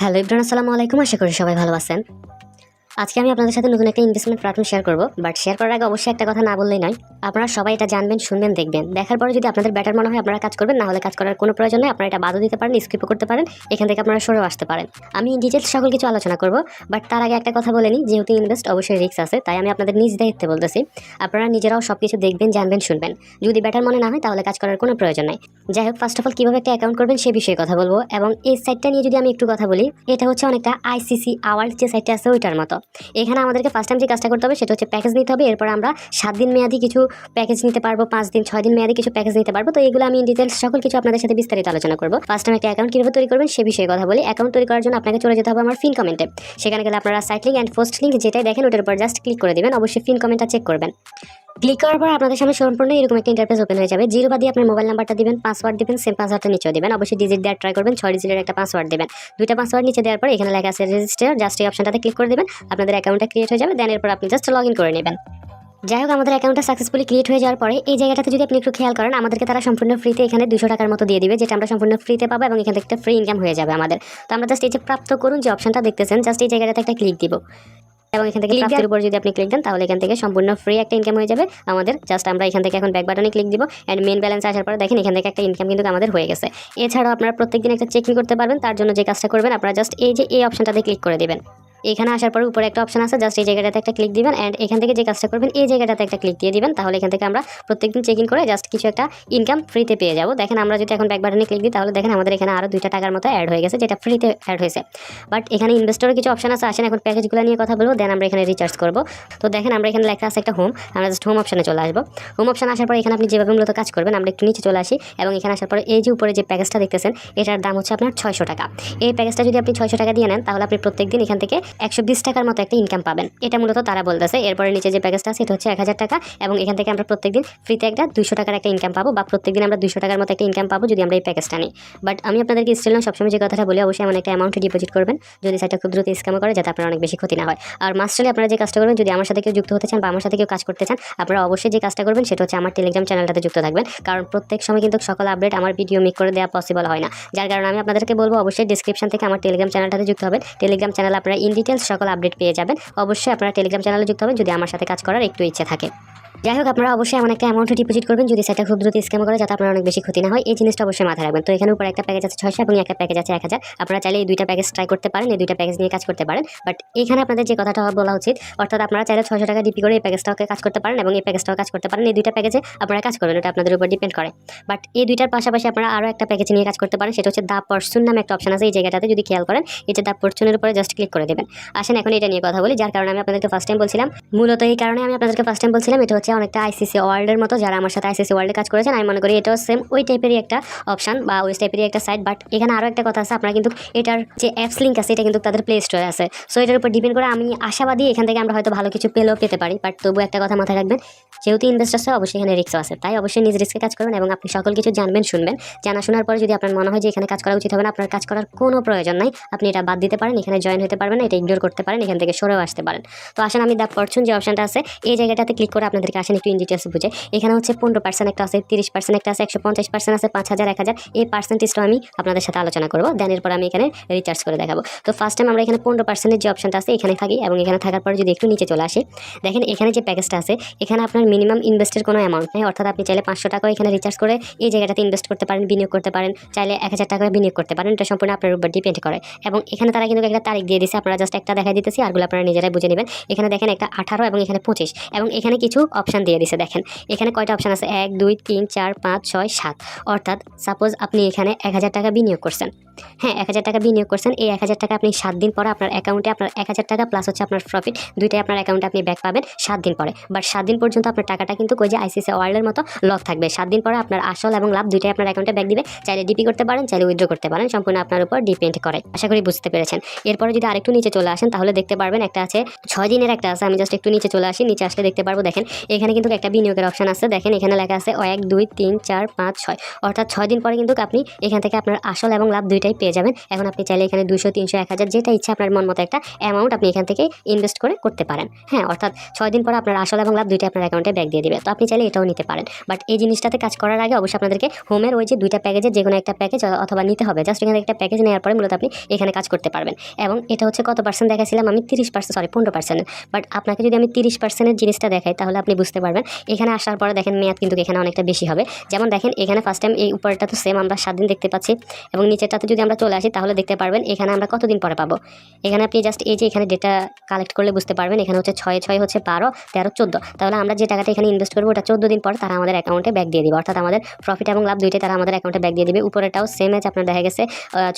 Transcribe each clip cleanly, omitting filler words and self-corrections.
Hello Ibran, আসসালামু আলাইকুম। আশা করি সবাই ভালো আছেন। আজকে আমি আপনাদের সাথে নতুন একটা ইনভেস্টমেন্ট প্ল্যাটফর্ম শেয়ার করব। বাট শেয়ার করার আগে অবশ্যই একটা কথা না বললেই নয়। আপনারা সবাই এটা জানবেন, শুনবেন, দেখবেন। দেখার পরে যদি আপনাদের বেটার মনে হয় আপনারা কাজ করবেন, না হলে কাজ করার কোনো প্রয়োজন নেই। আপনারা এটা বাদও দিতে পারেন, স্কিপও করতে পারেন, এখান থেকে আপনারা সরেও আসতে পারেন। আমি ডিটেলস সকল কিছু আলোচনা করব। বাট তার আগে একটা কথা বলে নিই, যেহেতু ইনভেস্ট অবশ্যই রিস্ক আছে, তাই আমি আপনাদের নিজ দায়িত্বে বলতেছি। আপনারা নিজেরাও সব কিছু দেখবেন, জানবেন, শুনবেন। যদি বেটার মনে না হয় তাহলে কাজ করার কোনো প্রয়োজন নেই। যাই হোক, ফার্স্ট অফ অল কীভাবে একটা অ্যাকাউন্ট করবেন সে বিষয়ে কথা বলবো। এবং এই সাইটটা নিয়ে যদি আমি একটু কথা বলি, এটা হচ্ছে অনেকটা আইসিসি আওয়ার্ল্ড যে সাইটটা আছে ওইটার মতো। এখানে আমাদেরকে ফার্স্ট টাইম যে কাজটা করতে হবে সেটা হচ্ছে প্যাকেজ নিতে হবে। এরপর আমরা 7 দিন মেয়াদি কিছু প্যাকেজ নিতে পারবো, 5 দিন 6 দিন মেয়াদি কিছু প্যাকেজ নিতে পারবো। তো এগুলো আমি ডিটেলস সকল কিছু আপনাদের সাথে বিস্তারিত আলোচনা করবো। ফার্স্ট টাইম একটা অ্যাকাউন্ট কীভাবে তৈরি করবেন সে বিষয়ে কথা বলি। অ্যাকাউন্ট তৈরি করার জন্য আপনাকে চলে যেতে হবে আমার ফিন কমেন্টে। সেখানে গেলে আপনারা site link and post link যেটাই দেখেন ওটার উপর জাস্ট ক্লিক করে দেবেন। অবশ্যই ফিন কমেন্টটা চেক করবেন। ক্লিক করার পর আপনাদের সামনে সম্পূর্ণ এরকম একটা ইন্টারফেস ওপেন হয়ে যাবে। জিরো বাদ দিয়ে আপনার মোবাইল নাম্বারটা দিবেন, পাসওয়ার্ড দিবেন, সেম পাসওয়ার্ডটা নিচেও দিবেন। অবশ্যই ডিজিট দেওয়ার ট্রাই করবেন, 6 ডিজিটের একটা পাসওয়ার্ড দেবেন। 2টা পাসওয়ার্ড নিচে দেওয়ার পর এখানে লেখা আছে রেজিস্টার, জাস্ট এই অপশনটাতে ক্লিক করে দেবেন। আপনাদের অ্যাকাউন্টটা ক্রিয়েট হয়ে যাবে। দেন এরপর আপনি জাস্ট লগ ইন করে নেবেন। যাই হোক, আমাদের অ্যাকাউন্টটা সাকসেসফুলি ক্রিয়েট হয়ে যাওয়ার পরে এই জায়গাটাতে যদি আপনি একটু খেয়াল করেন, আমাদেরকে তারা সম্পূর্ণ ফ্রিতে এখানে 200 টাকার মতো দিয়ে দিবে, যেটা আমরা সম্পূর্ণ ফ্রিতে পাবো এবং এখান থেকে একটা ফ্রি ইনকাম হয়ে যাবে আমাদের। তো আমরা জাস্ট এই যে প্রাপ্ত করুন যে অপশনটা দেখতেছেন, জাস্ট এই জায়গাটাতে একটা ক্লিক দিব এবং এখান থেকে প্রাপ্তির উপর যদি আপনি ক্লিক দেন তাহলে এখান থেকে সম্পূর্ণ ফ্রি একটা ইনকাম হয়ে যাবে আমাদের। জাস্ট আমরা এখান থেকে এখন ব্যাক বাটনে ক্লিক দিব অ্যান্ড মেন ব্যালেন্স আসার পরে দেখেন এখান থেকে একটা ইনকাম কিন্তু আমাদের হয়ে গেছে। এছাড়াও আপনারা প্রত্যেকদিন একটা চেকিং করতে পারবেন। তার জন্য যে কাজটা করবেন, আপনারা জাস্ট এই যে এই অপশনটাতে ক্লিক করে দেবেন। এখানে আসার পরে উপরে একটা অপশন আছে, জাস্ট এই জায়গাটাতে একটা ক্লিক দিবেন অ্যান্ড এখান থেকে যে কাজটা করবেন এই জায়গাটাতে একটা ক্লিক দিয়ে দিবেন। তাহলে এখান থেকে আমরা প্রত্যেকদিন চেক ইন করে জাস্ট কিছু একটা ইনকাম ফ্রিতে পেয়ে যাবো। দেখেন আমরা যদি এখন ব্যাক বাটনে ক্লিক দিই তাহলে দেখেন আমাদের এখানে আরও 2টা টাকার মতো অ্যাড হয়ে গেছে, যেটা ফ্রিতে অ্যাড হয়েছে। বাট এখানে ইনভেস্টরের কিছু অপশন আছে। আসেন এখন প্যাকেজগুলো নিয়ে কথা বলবো, দেন আমরা এখানে রিচার্জ করবো। তো দেখেন আমরা এখানে লেখা আছে একটা হোম, আমরা জাস্ট হোম অপশনে চলে আসবো। হোম অপশন আসার পরে এখানে আপনি যেভাবে মূলত কাজ করবেন, আমরা একটু নিচে চলে আসি এবং এখানে আসার পরে এই যে উপরে যে প্যাকেজটা দেখতেছেন এটার দাম হচ্ছে আপনার 600 টাকা। এই প্যাকেজটা যদি আপনি 600 টাকা দিয়ে নেন তাহলে আপনি প্রত্যেকদিন এখান থেকে 120 টাকার মতো একটা ইনকাম পাবেন। এটা মূলত তারা বলতেছে। এরপরে নিচে যে প্যাকেজটা আছে এটা হচ্ছে 1000 টাকা এবং এখান থেকে আমরা প্রত্যেকদিন ফ্রিতে একটা 200 টাকার একটা ইনকাম পাবো, বা প্রত্যেকদিন আমরা 200 টাকার মতো একটা ইনকাম পাবো যদি আমরা এই প্যাকেজটা নিই। বাট আমি আপনাদেরকে স্টিল সবসময় যে কথাটা বলি, অবশ্যই এমন একটা অ্যামাউন্ট ডিপোজিট করবেন যদি সেটা খুব দ্রুত স্ক্যাম করে, যাতে আপনার অনেক বেশি ক্ষতি না হয়। আর মাস্টলি আপনারা যে কাজটা করবেন, যদি আমার সাথে কেউ যুক্ত হতে চান বা আমার সাথে কেউ কাজ করতে চান, আপনারা অবশ্যই যে কাজটা করবেন সেটা হচ্ছে আমার টেলিগ্রাম চ্যানেলটাতে যুক্ত থাকবেন। কারণ প্রত্যেক সময় কিন্তু সকল আপডেট আমার ভিডিও মেক করে দেওয়া পসিবল হয় না। যার কারণে আমি আপনাদেরকে বলবো অবশ্যই ডিসক্রিপশন থেকে আমার টেলিগ্রাম চ্যানেলটাতে যুক্ত হবেন। টেলিগ্রাম চ্যানেল আপনারা ইন ডিটেলস সকল আপডেট পেয়ে যাবেন। অবশ্যই আপনারা টেলিগ্রাম চ্যানেলে যুক্ত হবেন যদি আমার সাথে কাজ করার একটু ইচ্ছে থাকে। যাই হোক, আপনারা অবশ্যই এমন একটা অ্যামাউন্ট ডিপোজিট করবেন যদি সেটা খুব দ্রুত স্ক্যাম করে, যাতে আপনার অনেক বেশি ক্ষতি না হয়। এই জিনিসটা অবশ্যই মাথায় রাখবেন। তো এখানে উপরে একটা প্যাকেজ আছে 600 এবং একটা প্যাকেজ আছে 1000। আপনারা চাইলে এই 2টা প্যাকেজ ট্রাই করতে পারেন, এই 2টা প্যাকেজ নিয়ে কাজ করতে পারেন। বাট এখানে আপনাদের যে কথাটা বলা উচিত, অর্থাৎ আপনারা চাইলে 600 টাকা ডিপি করে এই প্যাকেজটাকে কাজ করতে পারেন এবং এই প্যাকেজটাও কাজ করতে পারেন। এই 2টা প্যাকেজে আপনারা কাজ করবেন, এটা আপনাদের উপর ডিপেন্ড করে। বাট এই 2টার পাশাপাশি আপনারা আরও একটা প্যাকেজ নিয়ে কাজ করতে পারেন, সেটা হচ্ছে দা পারসুন নামে একটা অপশন আছে। এই জায়গাটাতে যদি খেয়াল করেন, এটা দা পারসুনের উপরে জাস্ট ক্লিক করে দেবেন। আসেন এখন এটা নিয়ে কথা বলি, যার কারণে আমি আপনাদেরকে ফার্স্ট টাইম বলছিলাম। মূলত এই কারণে আমি আপনাদেরকে ফার্স্ট টাইম বলছিলাম, এটা হচ্ছে অনেকটা আইসিসি ওয়ার্ল্ডের মতো। যারা আমার সাথে আইসিসি ওয়ার্ল্ডে কাজ করেছেন আমি মনে করি এটাও সেম ওই টাইপেরই একটা অপশন বা ওই টাইপেরই একটা সাইট। বাট এখানে আরও একটা কথা আছে, আপনারা কিন্তু এটার যে অ্যাপস লিঙ্ক আছে এটা কিন্তু তাদের প্লে স্টোরে আছে। সো এটার উপর ডিপেন্ড করে আমি আশাবাদী এখান থেকে আমরা হয়তো ভালো কিছু পেতে পারি। বাট তবু একটা কথা মাথায় রাখবেন, যেহেতু ইনভেস্ট আছে অবশ্যই এখানে রিস্কও আছে, তাই অবশ্যই নিজ রিস্কে কাজ করবেন এবং আপনি সকল কিছু জানবেন, শুনবেন। জানা শোনার পরে যদি আপনার মনে হয় যে এখানে কাজ করা উচিত হবে না, আপনার কাজ করার কোনো প্রয়োজন নাই, আপনি এটা বাদ দিতে পারেন, এখানে জয়েন হতে পারবেন না, এটা ইগনোর করতে পারেন, এখান থেকে সরেও আসতে পারেন। তো আসেন আমি দা পারসুন যে অপশনটা আছে এই জায়গাটাতে ক্লিক করে আপনাদেরকে আসেন একটু ইন ডিটেলস বুঝে। এখানে হচ্ছে 15% একটা আছে, 30% একটা আছে, 150% আছে, 5000, 1000। এই পার্সেন্টেজটা আমি আপনাদের সাথে আলোচনা করবো। দেন এরপর আমি এখানে রিচার্জ করে দেখাবো। তো ফার্স্ট টাইম আমরা এখানে 15%-এর যে অপশনটা আছে এখানে থাকি এবং এখানে থাকার পরে যদি একটু নিচে চলে আসি, দেখেন এখানে যে প্যাকেজটা আছে এখানে আপনার মিনিমাম ইনভেস্টের কোনো অ্যামাউন্ট নেই। অর্থাৎ আপনি চাইলে 500 টাকা এখানে রিচার্জ করে এই জায়গাটাতে ইনভেস্ট করতে পারেন, বিনিয়োগ করতে পারেন, চাইলে 1000 টাকা বিনিয়োগ করতে পারেন। এটা সম্পূর্ণ আপনার উপর ডিপেন্ড করে। এবং এখানে তারা কিন্তু একটা তারিখ দিয়ে দিচ্ছে, আপনারা জাস্ট একটা দেখাই দিতেছি, আরগুলো আপনারা নিজেরাই বুঝে নেবেন। এখানে দেখেন একটা 18 এবং এখানে 25 এবং এখানে কিছু অপশন দিয়ে দিছে। দেখেন এখানে কয়টা অপশন আছে, 1 2 3 4 5 6 7। অর্থাৎ সাপোজ আপনি এখানে 1000 টাকা বিনিয়োগ করছেন, হ্যাঁ 1000 টাকা বিনিয়োগ করছেন। এই 1000 টাকা আপনি 7 দিন পরে আপনার অ্যাকাউন্টে আপনার 1000 টাকা প্লাস হচ্ছে আপনার প্রফিট দুইটাই আপনার অ্যাকাউন্টে আপনি ব্যাক পাবেন 7 দিন পরে। বাট 7 দিন পর্যন্ত আপনার টাকাটা কিন্তু ওই যে আইসিসি ওয়ার্ল্ডের মতো লক থাকবে। 7 দিন পরে আপনার আসল এবং লাভ দুইটাই আপনার অ্যাকাউন্টে ব্যাক দিবে। চাইলে ডিপি করতে পারেন, চাইলে উইথড্র করতে পারেন, সম্পূর্ণ আপনার উপর ডিপেন্ড করে। আশা করি বুঝতে পেরেছেন। এরপরে যদি আরেকটু নিচে চলে আসেন তাহলে দেখতে পারবেন একটা আছে 6 দিনের একটা আছে। আমি জাস্ট একটু নিচে চলে আসি, নিচে আসলে দেখতে পারবো দেখেন এখানে কিন্তু একটা বিনিয়োগের অপশন আছে। দেখেন এখানে লেখা আছে 1 2 3 4 5 6। অর্থাৎ 6 দিন পরে কিন্তু আপনি এখান থেকে আপনার আসল এবং লাভ দুইটাই দুইটাই পেয়ে যাবেন। এখন আপনি চাইলে এখানে 200, 300, 1000 যেটা ইচ্ছা আপনার মন মতো একটা অ্যামাউন্ট আপনি এখান থেকে ইনভেস্ট করে করতে পারেন। হ্যাঁ, অর্থাৎ 6 দিন পরে আপনার আসল এবং লাভ দুইটা আপনার অ্যাকাউন্টে ব্যাক দিয়ে দিবে। তো আপনি চাইলে এটাও নিতে পারেন। বাট এই জিনিসটাতে কাজ করার আগে অবশ্যই আপনাদেরকে হোমের ওই যে দুইটা প্যাকেজের যে কোনো একটা প্যাকেজ অথবা নিতে হবে। জাস্ট এখানে একটা প্যাকেজ নেওয়ার পরে মূলত আপনি এখানে কাজ করতে পারবেন। এবং এটা হচ্ছে কত পার্সেন্ট দেখাছিলাম আমি 30%, সরি 15%। বাট আপনাকে যদি আমি 30%-এর জিনিসটা দেখাই তাহলে আপনি বুঝতে পারবেন। এখানে আসার পরে দেখেন মেয়াদ কিন্তু এখানে অনেকটা বেশি হবে। যেমন দেখেন এখানে ফার্স্ট টাইম এই উপরটা তো সেম আমরা 7 দিন দেখতে পাচ্ছি এবং নিচেরটাতে যদি আমরা চলে আসি তাহলে দেখতে পারবেন এখানে আমরা কতদিন পরে পাবো। এখানে আপনি জাস্ট এই যে এখানে ডেটা কালেক্ট করলে বুঝতে পারবেন। এখানে হচ্ছে 6 হচ্ছে 12, 13, 14। তাহলে আমরা যে টাকাটা এখানে ইনভেস্ট করবো ওটা 14 দিন পর তারা আমাদের অ্যাকাউন্টে ব্যাক দিয়ে দিবে। অর্থাৎ আমাদের প্রফিট এবং লাভ দুইটাই তারা আমাদের অ্যাকাউন্টে ব্যাক দিয়ে দিবে। উপরেটাও সেম আছে, আপনার দেখা গেছে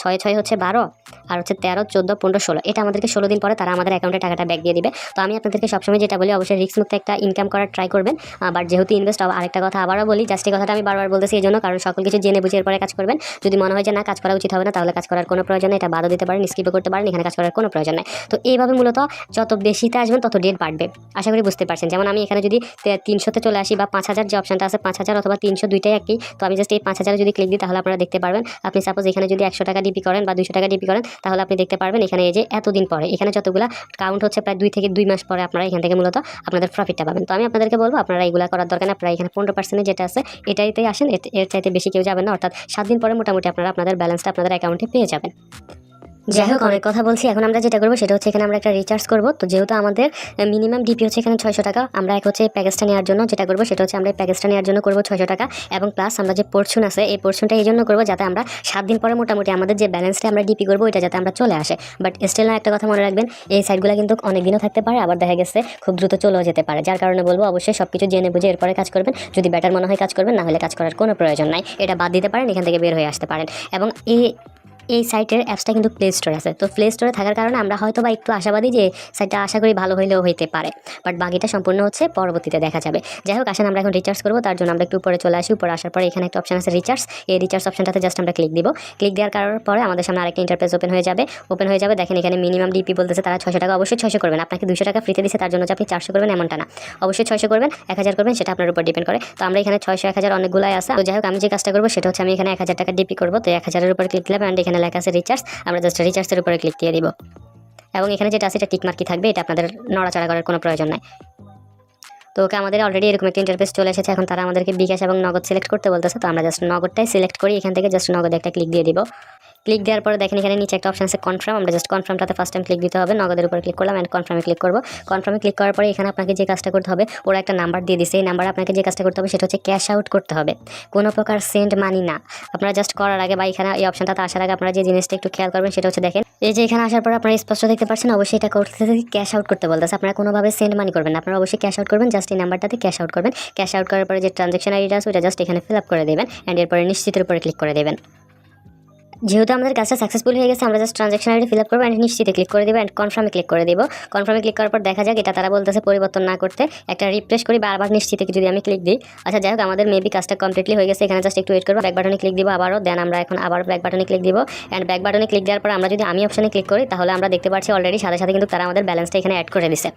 6 হচ্ছে 12 আর হচ্ছে 13, 14, 15, 16। এটা আমাদেরকে 16 দিন পরে তারা আমাদের অ্যাকাউন্টে টাকাটা ব্যাক দিয়ে দিবে। তো আমি আপনাদেরকে সবসময় যেটা বলি অবশ্যই রিস্ক মুক্ত একটা ইনকাম করার ট্রাই করবেন। বাট যেহেতু ইনভেস্ট, আরেকটা কথা আবারও বলি, জাস্ট এই কথাটা আমি বারবার বলতেছি এই জন্য কারণ সকল কিছু জেনে বুঝে এরপরে কাজ করবেন। যদি মনে হয় যে না কাজ করা উচিত হবে না তাহলে কাজ করার কোনো প্রয়োজন নেই, এটা বাদও দিতে পারেন, স্কিপও করতে পারেন, এখানে কাজ করার কোনো প্রয়োজন নেই। তো এইভাবে মূলত যত বেশিতে আসবেন তত ডেট বাড়বে, আশা করি বুঝতে পারছেন। যেমন আমি এখানে যদি 300-তে চলে আসি বা 5000 যে অপশনটা আছে 5000 অথবা 300 দুইটাই একই। তো আমি জাস্ট এই 5000 যদি ক্লিক দিই তাহলে আপনারা দেখতে পারবেন। আপনি সাপোজ এখানে যদি 100 টাকা ডিপি করেন বা 200 টাকা ডিপি করেন তাহলে আপনি দেখতে পারবেন এখানে এই যে এতদিন পরে এখানে যতগুলা কাউন্ট হচ্ছে প্রায় 2 থেকে 2 মাস পরে আপনারা এখান থেকে মূলত আপনাদের প্রফিটটা পাবেন। তো আমি আপনাদেরকে বলবো আপনারা এইগুলা করার দরকার নেই। আপনারা এখানে 15% যেটা আছে এটাইতেই আসেন, এর চাইতে বেশি কেউ যাবেন না। অর্থাৎ 7 দিন পরে মোটামুটি আপনারা আপনাদের ব্যালেন্সটা আপনাদের অ্যাকাউন্টে পেয়ে যাবেন। যাই হোক, অনেক কথা বলছি। এখন আমরা যেটা করবো সেটা হচ্ছে এখানে আমরা একটা রিচার্জ করবো। তো যেহেতু আমাদের মিনিমাম ডিপি হচ্ছে এখানে 600 টাকা, আমরা এক হচ্ছে প্যাকেজটা নেওয়ার জন্য যেটা করবো সেটা হচ্ছে আমরা এই প্যাকেজটা নেওয়ার জন্য করবো 600 টাকা। এবং প্লাস আমরা যে পোর্শন আছে এই পোর্শনটা এই জন্য করবো যাতে আমরা 7 দিন পরে মোটামুটি আমাদের যে ব্যালেন্সটা আমরা ডিপি করবো এটা যাতে আমরা চলে আসে। বাট স্টিল না, একটা কথা মনে রাখবেন, এই সাইটগুলো কিন্তু অনেক দিনও থাকতে পারে, আবার দেখা গেছে খুব দ্রুত চলেও যেতে পারে। যার কারণে বলবো অবশ্যই সব কিছু জেনে বুঝে এরপরে কাজ করবেন। যদি বেটার মনে হয় কাজ করবেন, না হলে কাজ করার কোনো প্রয়োজন নাই, এটা বাদ দিতে পারেন, এখান থেকে বের হয়ে আসতে পারেন। এবং এই সাইটের অ্যাপসটা কিন্তু প্লে স্টোরে আছে। তো প্লে স্টোরে থাকার কারণে আমরা হয়তো বা একটু আশাবাদী যে সাইটটা আশা করি ভালো হইলেও হইতে পারে। বাট বাকিটা সম্পূর্ণ হচ্ছে পরবর্তীতে দেখা যাবে। যাই হোক, আসেন আমরা এখন রিচার্জ করবো। তার জন্য আমরা একটু উপরে চলে আসি। উপরে আসার পরে এখানে একটা অপশন আছে রিচার্জ। এই রিচার্জ অপশনটাতে জাস্ট আমরা ক্লিক দিব। ক্লিক দেওয়ার পরে আমাদের সামনে আরেকটা ইন্টারফেস ওপেন হয়ে যাবে। দেখেন এখানে মিনিমাম ডিপি বলতেছে তারা 600 টাকা, অবশ্যই 600 করবেন। আপনাকে 200 টাকা ফ্রিতে দিচ্ছে তার জন্য যে আপনি 400 করবেন এমনটা না, অবশ্যই 600 করবেন, 1000 করবেন, সেটা আপনার উপর ডিপেন্ড করে। তো আমরা এখানে 600, 1000 অনেকগুলাই আছে। তো যাই হোক, আমি যে কাজটা করবো সেটা হচ্ছে আমি এখানে 1000 টাকা ডিপি করবো। তো 1000-এর উপর ক্লিক দিলাম, অ্যান্ড এখানে লেখা আছে রিচার্জ। আমরা জাস্ট রিচার্জের উপরে ক্লিক দিয়ে দিব। এবং এখানে যেটা আছে এটা টিকমার্কি থাকবে, এটা আপনাদের নড়াচড়া করার কোনো প্রয়োজন নাই। তো ওকে আমাদের অলরেডি এরকম একটা ইন্টারফেস চলে এসেছে। এখন তারা আমাদেরকে বিকাশ এবং নগদ সিলেক্ট করতে বলতেছে। তো আমরা জাস্ট নগদটাই সিলেক্ট করি, এখান থেকে জাস্ট নগদে একটা ক্লিক দিয়ে দিব। ক্লিক দেওয়ার পরে দেখেন এখানে নিচে একটা অপশন আছে কনফার্ম। আমরা জাস্ট কনফার্মটাতে ফার্স্ট টাইম ক্লিক দিতে হবে। নগদের উপরে ক্লিক করলাম, অ্যান্ড কনফার্মে ক্লিক করবো। কনফার্মে ক্লিক করার পরে এখানে আপনাকে যে কাজটা করতে হবে, ওরা একটা নাম্বার দিয়ে দিচ্ছে। এই নাম্বারে আপনাকে যে কাজটা করতে হবে সেটা হচ্ছে ক্যাশ আউট করতে হবে, কোনো প্রকার সেন্ড মানি না। আপনারা জাস্ট করার আগে বা এখানে এই অপশনটাতে আসার আগে আপনারা যে জিনিসটা একটু খেয়াল করবেন সেটা হচ্ছে দেখেন এই যে এখানে আসার পর আপনারা স্পষ্ট দেখতে পাচ্ছেন অবশ্যই এটা করতে ক্যাশ আউট করতে বলতেছে। আপনারা কোনোভাবে সেন্ড মানি করবেন না, আপনারা অবশ্যই ক্যাশ আউট করবেন। জাস্ট এই নাম্বারটাতে ক্যাশ আউট করবেন। ক্যাশ আউট করার পরে যে ট্রানজ্যাকশন আইডিটা আছে ওটা জাস্ট এখানে ফিল আপ করে দেবেন, অ্যান্ড এরপরে নিশ্চিতের উপরে ক্লিক করে দেবেন। যেহেতু আমাদের কাজটা সাকসেসফুল হয়ে গেছে আমরা just transaction ID fill up করবো, অ্যান্ড নিশ্চিতে ক্লিক করে দেবো, অ্যান্ড কনফার্মে ক্লিক করে দেবো। কনফার্মে ক্লিক করার পর দেখা যাক এটা তারা বলতেছে পরিবর্তন না করতে, একটা রিফ্রেশ করি বা আবার নিশ্চিতে যদি আমি ক্লিক দিই। আচ্ছা যাই হোক, আমাদের মেবি কাজটা কমপ্লিটলি হয়ে গেছে। এখানে জাস্ট একটু ওয়েট করবো, ব্যাক বাটনে ক্লিক দিব আবারও। দেন আমরা এখন আবার ব্যাক বাটনে ক্লিক দিব, অ্যান্ড ব্যাক বাটনে ক্লিক দেওয়ার পর আমরা যদি আমি অপশনে ক্লিক করি তাহলে আমরা দেখতে পাচ্ছি অলরেডি সাথে সাথে কিন্তু তারা আমাদের ব্যালেন্সটা এখানে অ্যাড করে দিছে।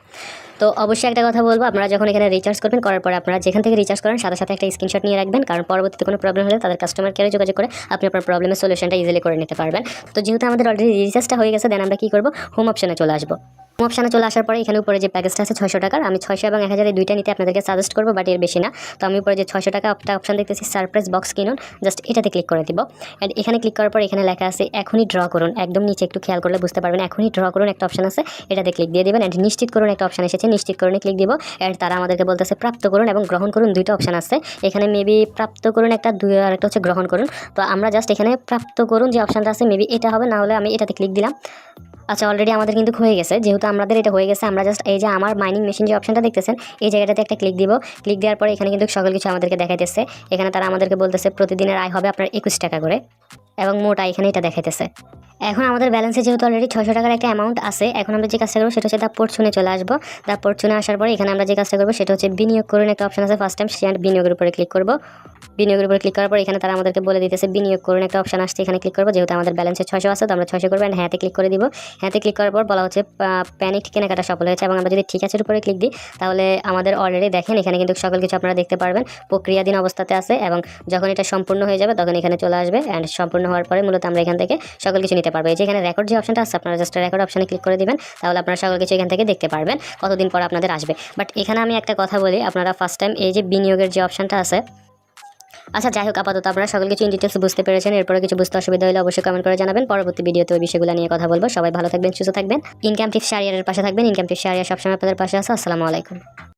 তো অবশ্যই একটা কথা বলবো, আপনারা যখন এখানে রিচার্জ করবেন করার পরে আপনারা যেখান থেকে রিচার্জ করেন সাথে সাথে একটা স্ক্রিনশট নিয়ে রাখবেন, কারণ পরবর্তীতে কোনো প্রবলেম হলে তাদের কাস্টমার কেয়ারে যোগাযোগ করে আপনি আপনার প্রবলেমের সলিউশনটা ইজিলি করে নিতে পারবেন। তো যেহেতু আমাদের অলরেডি রিচার্জটা হয়ে গেছে, দেন আমরা কি করবো, হোম অপশনে চলে আসবো। হোম অপশনে চলে আসার পরে এখানে উপরে যে প্যাকেজটা আছে 600 টাকার, আমি 600 এবং 1000 এই দুইটা নিতে আপনাদেরকে সাজেস্ট করবো, বাট এর বেশি না। তো আমি উপরে যে 600 টাকা একটা অপশন দেখতেছি সারপ্রাইজ বক্স কিনুন, জাস্ট এটাতে ক্লিক করে দিব। অ্যান্ড এখানে ক্লিক করার পর এখানে লেখা আছে এখনই ড্র করুন, একদম নিচে একটু খেয়াল করলে বুঝতে পারবেন এখনই ড্র করুন একটা অপশন আছে, এটাতে ক্লিক দিয়ে দেবেন। অ্যান্ড নিশ্চিত করুন একটা অপশন এসেছে, নিশ্চিত করুন ক্লিক দিব। অ্যান্ড তারা আমাদেরকে বলতেছে প্রাপ্ত করুন এবং গ্রহণ করুন, দুইটা অপশন আছে এখানে। মেবি প্রাপ্ত করুন একটা, আর একটা হচ্ছে গ্রহণ করুন। তো আমরা জাস্ট এখানে প্রাপ্ত করুন যে অপশনটা আছে মেবি এটা হবে, না হলে আমি এটাতে ক্লিক দিলাম। আচ্ছা অলরেডি আমাদের কিন্তু হয়ে গেছে। যেহেতু আমাদের এটা হয়ে গেছে আমরা জাস্ট এই যে আমার মাইনিং মেশিন যে অপশনটা দেখতেছেন এই জায়গাটাতে একটা ক্লিক দিব। ক্লিক দেওয়ার পরে এখানে কিন্তু সকল কিছু আমাদেরকে দেখাইতেছে। এখানে তারা আমাদেরকে বলতেছে প্রতিদিনের আয় হবে আপনার 21 টাকা করে, এবং মোট আয় এখানে এটা দেখাইতেছে। এখন আমাদের ব্যালেন্সে যেহেতু অলরেডি 600 টাকার একটা অ্যামাউন্ট আছে, এখন আমরা যে কাজটা করবো সেটা হচ্ছে দা পরচুনে চলে আসবো। দা পরচুনে আসার পরে এখানে আমরা যে কাজটা করবো সেটা হচ্ছে বিনিয়োগ করুন একটা অপশন আছে ফার্স্ট টাইম, সেখানে বিনিয়োগের উপরে ক্লিক করবো। বিনিয়োগের উপরে ক্লিক করার পর এখানে তারা আমাদেরকে বলে দিতেছে বিনিয়োগ করুন একটা অপশন আসছে, এখানে ক্লিক করবো। যেহেতু আমাদের ব্যালেন্সে 600 আছে তো আমরা 600 করবো, অ্যান্ড হ্যাঁতে ক্লিক করে দিব। হ্যাঁতে ক্লিক করার পর বলা হচ্ছে প্যানিক কেনাকাটা সফল হয়েছে, এবং আমরা যদি ঠিক আছে উপরে ক্লিক দিই তাহলে আমাদের অলরেডি দেখেন এখানে কিন্তু সকল কিছু আপনারা দেখতে পারবেন প্রক্রিয়াধীন অবস্থাতে আছে, এবং যখন এটা সম্পূর্ণ হয়ে যাবে তখন এখানে চলে আসবে, অ্যান্ড সম্পূর্ণ সম্পূর্ণ হওয়ার পরে মূলত আমরা এখান থেকে সকল কিছু নিতে পারবো। এই যে এখানে রেকর্ড যে অপশনটা আছে, আপনারা জাস্ট রেকর্ড অপশনে ক্লিক করে দিবেন, তাহলে আপনারা সকল কিছু এখান থেকে দেখতে পারবেন কতদিন পর আপনাদের আসবে। বাট এখানে আমি একটা কথা বলি, আপনারা ফার্স্ট টাইম এই যে বিনিয়োগের যে অপশনটা আছে, আচ্ছা যাই হোক, আপাতত আপনারা সকল কিছু ইন ডিটেলস বুঝতে পেরেছেন। এরপরে কিছু বুঝতে অসুবিধা হলে অবশ্যই কমেন্ট করে জানাবেন। পরবর্তী ভিডিওতে ওই বিষয়গুলো নিয়ে কথা বলবো। সবাই ভালো থাকবেন, সুস্থ থাকবেন। ইনকাম টিপস শাহরিয়ারের পাশে থাকবেন। ইনকাম টিপস শাহরিয়ার সবসময় আপনাদের পাশে আছে। আসসালামু আলাইকুম।